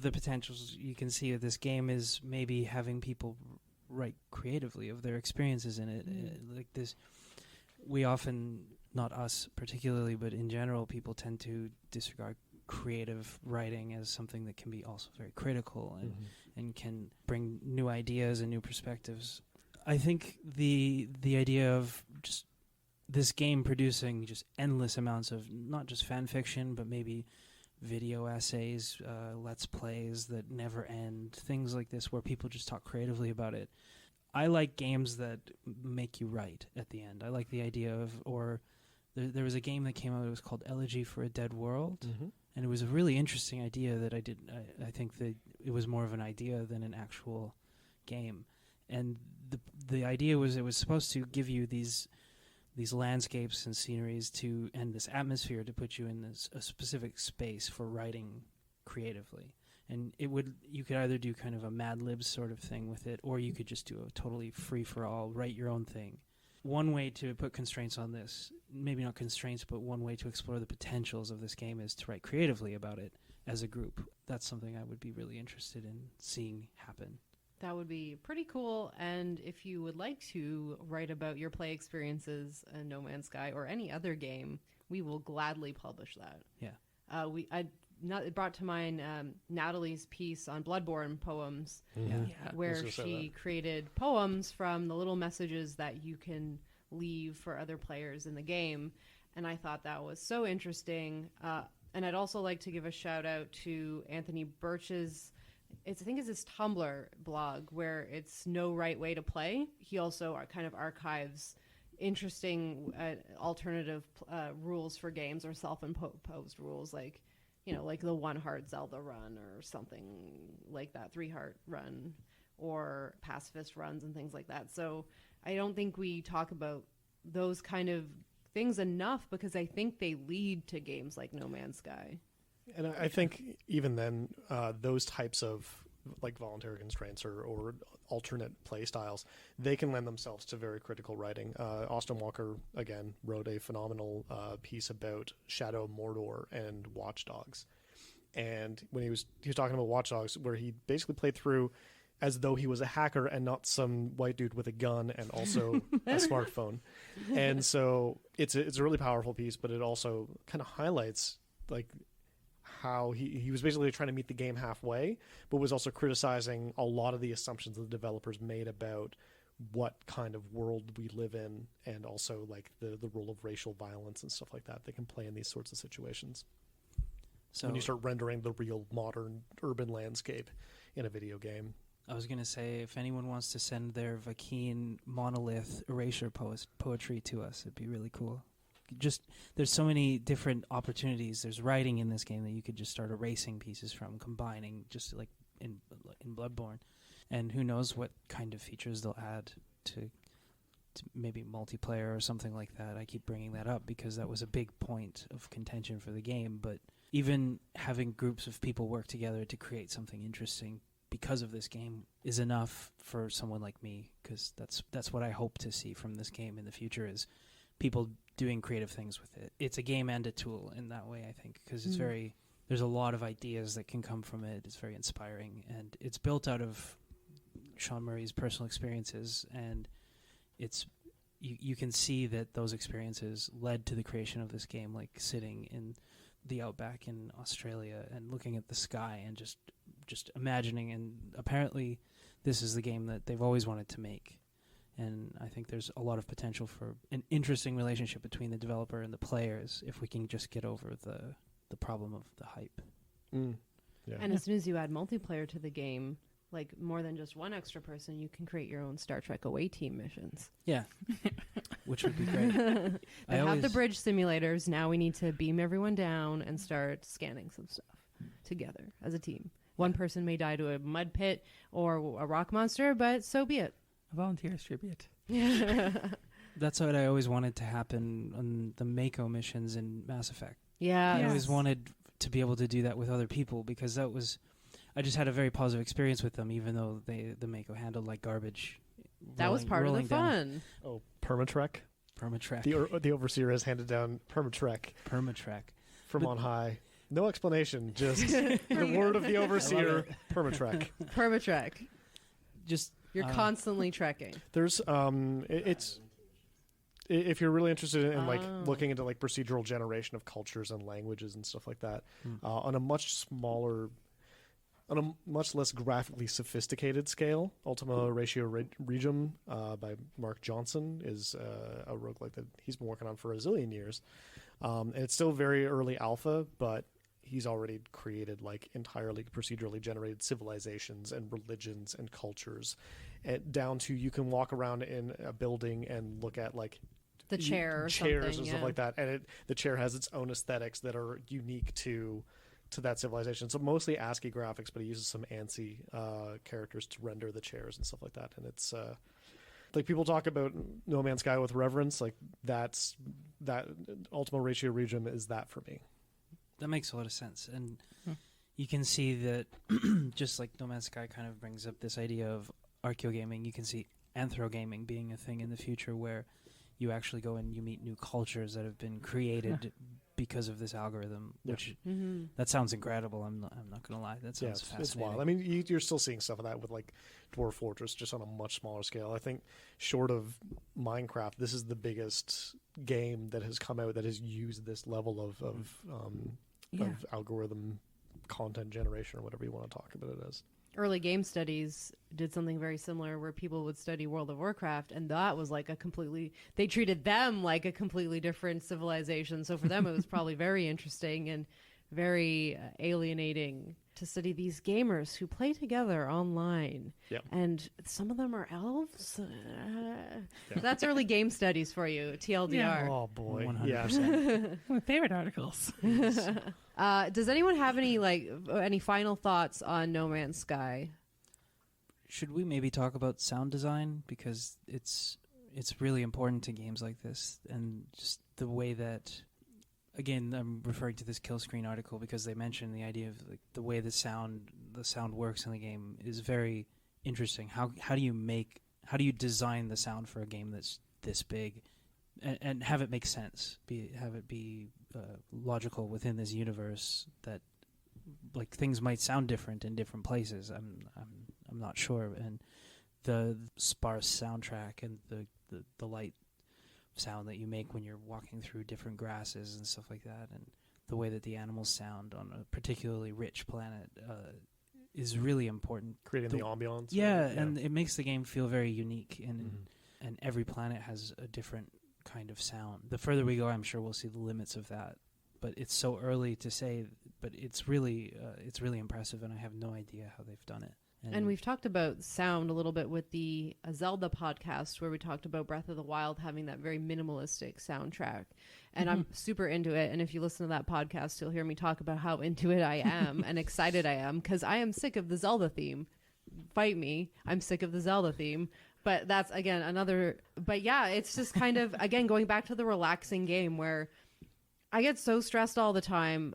the potentials you can see of this game is maybe having people write creatively of their experiences in it. Like this, we often, not us particularly, but in general, people tend to disregard creative writing as something that can be also very critical and can bring new ideas and new perspectives. I think the idea of just this game producing just endless amounts of not just fan fiction, but maybe video essays, let's plays that never end, things like this where people just talk creatively about it. I like games that make you write at the end. I like the idea of, or there was a game that came out, it was called Elegy for a Dead World, and it was a really interesting idea that I think that it was more of an idea than an actual game. And the idea was it was supposed to give you these landscapes and sceneries and this atmosphere to put you in a specific space for writing creatively. And you could either do kind of a Mad Libs sort of thing with it, or you could just do a totally free-for-all, write your own thing. One way to put constraints on this, maybe not constraints, but one way to explore the potentials of this game is to write creatively about it as a group. That's something I would be really interested in seeing happen. That would be pretty cool. And if you would like to write about your play experiences in No Man's Sky or any other game, we will gladly publish that. Yeah. It brought to mind Natalie's piece on Bloodborne poems, where she created poems from the little messages that you can leave for other players in the game. And I thought that was so interesting. And I'd also like to give a shout out to Anthony Birch's, I think it's his Tumblr blog, where it's No Right Way to Play. He also kind of archives interesting alternative rules for games or self-imposed rules, like the 1 heart Zelda run or something like that, 3 heart run, or pacifist runs and things like that. So I don't think we talk about those kind of things enough, because I think they lead to games like No Man's Sky. And I think even then, those types of like voluntary constraints or alternate play styles, they can lend themselves to very critical writing. Austin Walker, again, wrote a phenomenal piece about Shadow of Mordor and Watch Dogs. And when he was talking about Watch Dogs, where he basically played through as though he was a hacker and not some white dude with a gun and also a smartphone. And so it's a really powerful piece, but it also kind of highlights like how he was basically trying to meet the game halfway, but was also criticizing a lot of the assumptions the developers made about what kind of world we live in, and also like the role of racial violence and stuff like that can play in these sorts of situations. So when you start rendering the real modern urban landscape in a video game. I was going to say, if anyone wants to send their Vakeen monolith erasure poetry to us, it'd be really cool. There's so many different opportunities. There's writing in this game that you could just start erasing pieces from, combining, just like in Bloodborne. And who knows what kind of features they'll add to maybe multiplayer or something like that. I keep bringing that up because that was a big point of contention for the game. But even having groups of people work together to create something interesting because of this game is enough for someone like me, because that's what I hope to see from this game in the future, is people doing creative things with it. It's a game and a tool in that way, I think, because it's there's a lot of ideas that can come from it. It's very inspiring, and it's built out of Shawn Murray's personal experiences, and it's you can see that those experiences led to the creation of this game, like sitting in the outback in Australia and looking at the sky and just imagining, and apparently this is the game that they've always wanted to make. And I think there's a lot of potential for an interesting relationship between the developer and the players if we can just get over the problem of the hype. Yeah. And as soon as you add multiplayer to the game, like more than just one extra person, you can create your own Star Trek away team missions. Yeah, which would be great. They have the bridge simulators. Now we need to beam everyone down and start scanning some stuff together as a team. One person may die to a mud pit or a rock monster, but so be it. A volunteer's tribute. That's what I always wanted to happen on the Mako missions in Mass Effect. Yeah. I always wanted to be able to do that with other people because I just had a very positive experience with them, even though the Mako handled like garbage. That was part of the fun. Oh, Permatrek? Permatrek. The Overseer has handed down Permatrek from on high. No explanation, just the word of the Overseer, Permatrek. Permatrek. Just You're constantly trekking. There's it's if you're really interested in like looking into like procedural generation of cultures and languages and stuff like that, on a much less graphically sophisticated scale, Ultima Ratio Regum by Mark Johnson is a roguelike that he's been working on for a zillion years. And it's still very early alpha, but he's already created like entirely procedurally generated civilizations and religions and cultures, down to you can walk around in a building and look at like the chair or chairs and stuff like that, and the chair has its own aesthetics that are unique to that civilization. So mostly ASCII graphics, but he uses some ANSI characters to render the chairs and stuff like that. And it's like people talk about No Man's Sky with reverence, like that Ultima Ratio Regum is that for me. That makes a lot of sense. And you can see that just like No Man's Sky kind of brings up this idea of archeogaming, you can see anthrogaming being a thing in the future where you actually go and you meet new cultures that have been created because of this algorithm, which that sounds incredible. I'm not going to lie. That sounds fascinating. It's wild. I mean, you're still seeing stuff of that with like Dwarf Fortress, just on a much smaller scale. I think short of Minecraft, this is the biggest game that has come out that has used this level of algorithm content generation or whatever you want to talk about it as. Early game studies did something very similar where people would study World of Warcraft, and that was like they treated them like a completely different civilization. So for them, it was probably very interesting and very alienating to study these gamers who play together online. Yep. And some of them are elves. That's early game studies for you, TLDR. Yeah. Oh, boy. 100%. My favorite articles. Does anyone have any final thoughts on No Man's Sky? Should we maybe talk about sound design? Because it's really important to games like this, and just the way that, again, I'm referring to this Kill Screen article because they mentioned the idea of like the way the sound works in the game is very interesting. How do you design the sound for a game that's this big, and have it make sense? Have it be logical within this universe that like things might sound different in different places. I'm not sure, and the sparse soundtrack and the light sound that you make when you're walking through different grasses and stuff like that, and the way that the animals sound on a particularly rich planet is really important. Creating the ambiance. Yeah, and it makes the game feel very unique, and every planet has a different kind of sound. The further we go, I'm sure we'll see the limits of that. But it's so early to say. But it's really impressive, and I have no idea how they've done it. And we've talked about sound a little bit with the Zelda podcast, where we talked about Breath of the Wild having that very minimalistic soundtrack. And I'm super into it. And if you listen to that podcast, you'll hear me talk about how into it I am and excited I am, because I am sick of the Zelda theme. Fight me. I'm sick of the Zelda theme. But that's, again, but yeah, it's just kind of, again, going back to the relaxing game where I get so stressed all the time.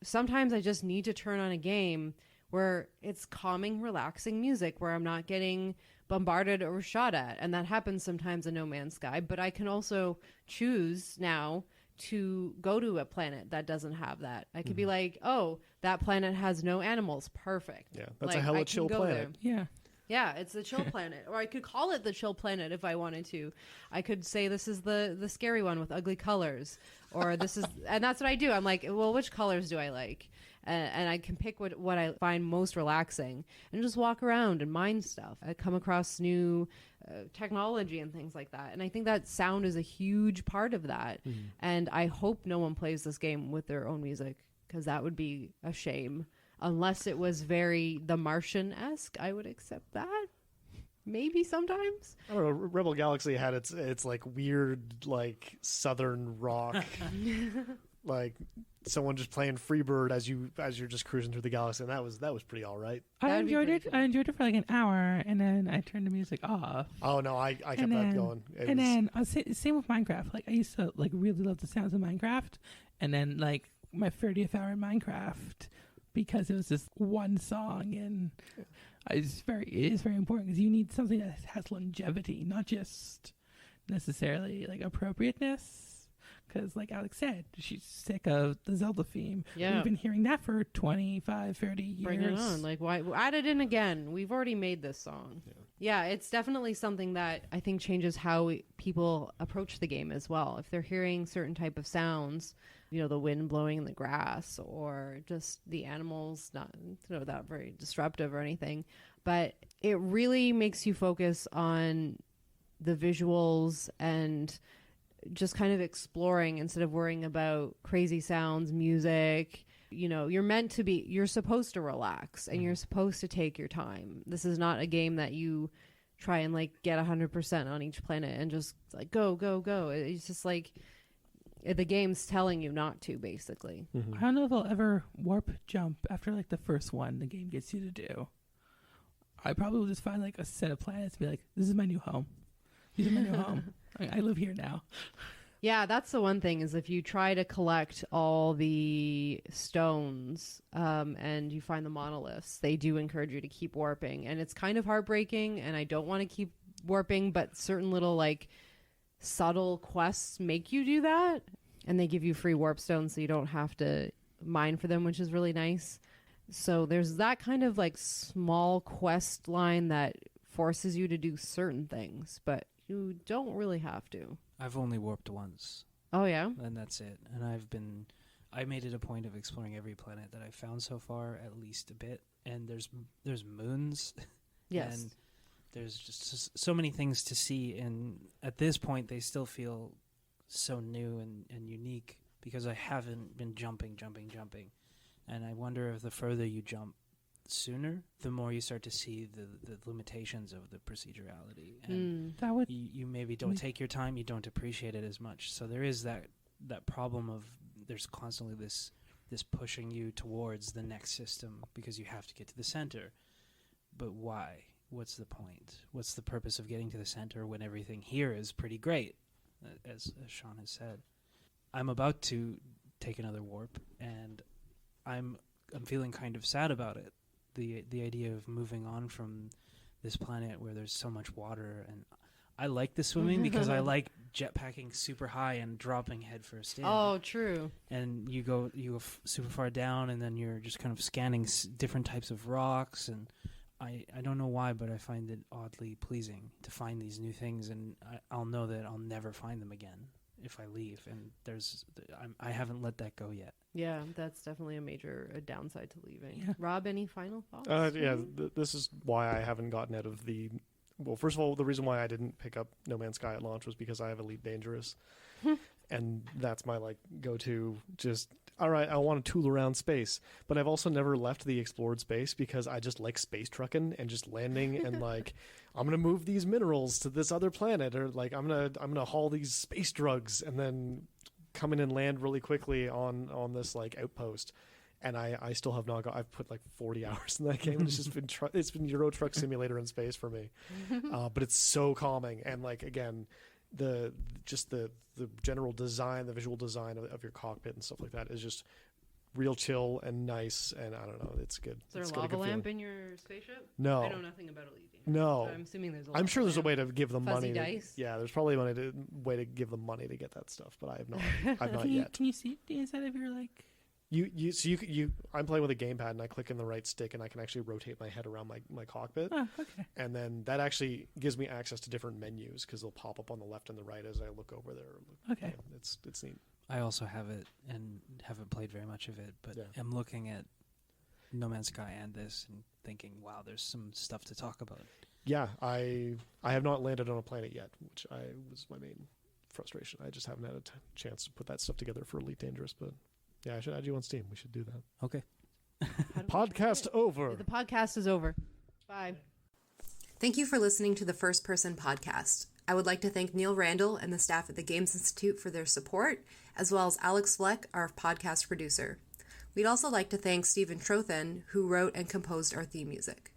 Sometimes I just need to turn on a game where it's calming, relaxing music, where I'm not getting bombarded or shot at. And that happens sometimes in No Man's Sky. But I can also choose now to go to a planet that doesn't have that. I could be like, oh, that planet has no animals. Perfect. Yeah, that's a hella chill planet. Yeah. Yeah, it's the chill planet. Or I could call it the chill planet if I wanted to. I could say this is the scary one with ugly colors. Or this is, and that's what I do. I'm like, well, which colors do I like? And I can pick what I find most relaxing and just walk around and mine stuff. I come across new technology and things like that. And I think that sound is a huge part of that. And I hope no one plays this game with their own music, because that would be a shame. unless it was very The Martian-esque, I would accept that. Maybe sometimes. I don't know. Rebel Galaxy had its like weird like southern rock, like someone just playing Freebird as you're just cruising through the galaxy, and that was pretty all right. I enjoyed it. I enjoyed it for like an hour, and then I turned the music off. Oh no, I kept that going. Then same with Minecraft. Like I used to like really love the sounds of Minecraft, and then like my 30th hour in Minecraft because it was just one song, and it is very important because you need something that has longevity, not just necessarily like appropriateness. Because like Alex said, she's sick of the Zelda theme. Yeah. We've been hearing that for 25, 30 years. Bring it on. Like, why add it in again? We've already made this song. Yeah, it's definitely something that I think changes how people approach the game as well. If they're hearing certain type of sounds, you know, the wind blowing in the grass or just the animals, not that very disruptive or anything, but it really makes you focus on the visuals and just kind of exploring instead of worrying about crazy sounds, music. You know, you're supposed to relax and you're supposed to take your time. This is not a game that you try and like get 100% on each planet and just like go. It's just like the game's telling you not to, basically. I don't know if I'll ever warp jump after like the first one the game gets you to do. I probably will just find like a set of planets and be like, this is my new home. These are my new home. I live here now. Yeah, that's the one thing is if you try to collect all the stones and you find the monoliths, they do encourage you to keep warping. And it's kind of heartbreaking, and I don't want to keep warping, but certain little like subtle quests make you do that. And they give you free warp stones so you don't have to mine for them, which is really nice. So there's that kind of like small quest line that forces you to do certain things, but you don't really have to. I've only warped once. Oh, yeah? And that's it. And I made it a point of exploring every planet that I've found so far, at least a bit. And there's moons. Yes. And there's just so many things to see. And at this point, they still feel so new and unique because I haven't been jumping. And I wonder if the further you jump sooner, the more you start to see the limitations of the procedurality, and you maybe don't take your time, you don't appreciate it as much. So there is that problem of there's constantly this pushing you towards the next system because you have to get to the center. But why? What's the point? What's the purpose of getting to the center when everything here is pretty great, as Shawn has said? I'm about to take another warp, and I'm feeling kind of sad about it. The idea of moving on from this planet where there's so much water, and I like the swimming because I like jetpacking super high and dropping headfirst in. Oh, true. And you go super far down, and then you're just kind of scanning different types of rocks, and I don't know why, but I find it oddly pleasing to find these new things, and I'll know that I'll never find them again if I leave, and I haven't let that go yet. Yeah, that's definitely a downside to leaving. Yeah. Rob, any final thoughts? This is why I haven't gotten out of the... Well, first of all, the reason why I didn't pick up No Man's Sky at launch was because I have Elite Dangerous. And that's my like go-to just, all right, I want to tool around space. But I've also never left the explored space because I just like space trucking and just landing and like, I'm going to move these minerals to this other planet, or like I'm going to haul these space drugs and then come in and land really quickly on this like outpost. And I still have not got. I've put like 40 hours in that game. It's just been it's been Euro Truck Simulator in space for me, but it's so calming. And like again, the general design, the visual design of your cockpit and stuff like that is just real chill and nice. And I don't know, it's good. Is there it's a got lava good lamp feeling. in your spaceship? No, I know nothing about Elite Dangerous. No, So I'm assuming there's. I'm sure there's a way to give them Fuzzy money. dice? Yeah, there's probably a way to give them money to get that stuff, but I have not. I've not yet. Can you see the inside of your like? I'm playing with a gamepad and I click in the right stick and I can actually rotate my head around my cockpit. Oh, okay. And then that actually gives me access to different menus because they'll pop up on the left and the right as I look over there. Okay. Yeah, it's neat. I also have it and haven't played very much of it, but Yeah. I'm looking at No Man's Sky and this and thinking, wow, there's some stuff to talk about. Yeah, I have not landed on a planet yet, which was my main frustration. I just haven't had a chance to put that stuff together for Elite Dangerous, but yeah, I should add you on Steam. We should do that. Okay. Podcast over. The podcast is over. Bye. Thank you for listening to the First Person Podcast. I would like to thank Neil Randall and the staff at the Games Institute for their support, as well as Alex Fleck, our podcast producer. We'd also like to thank Stephen Trothan, who wrote and composed our theme music.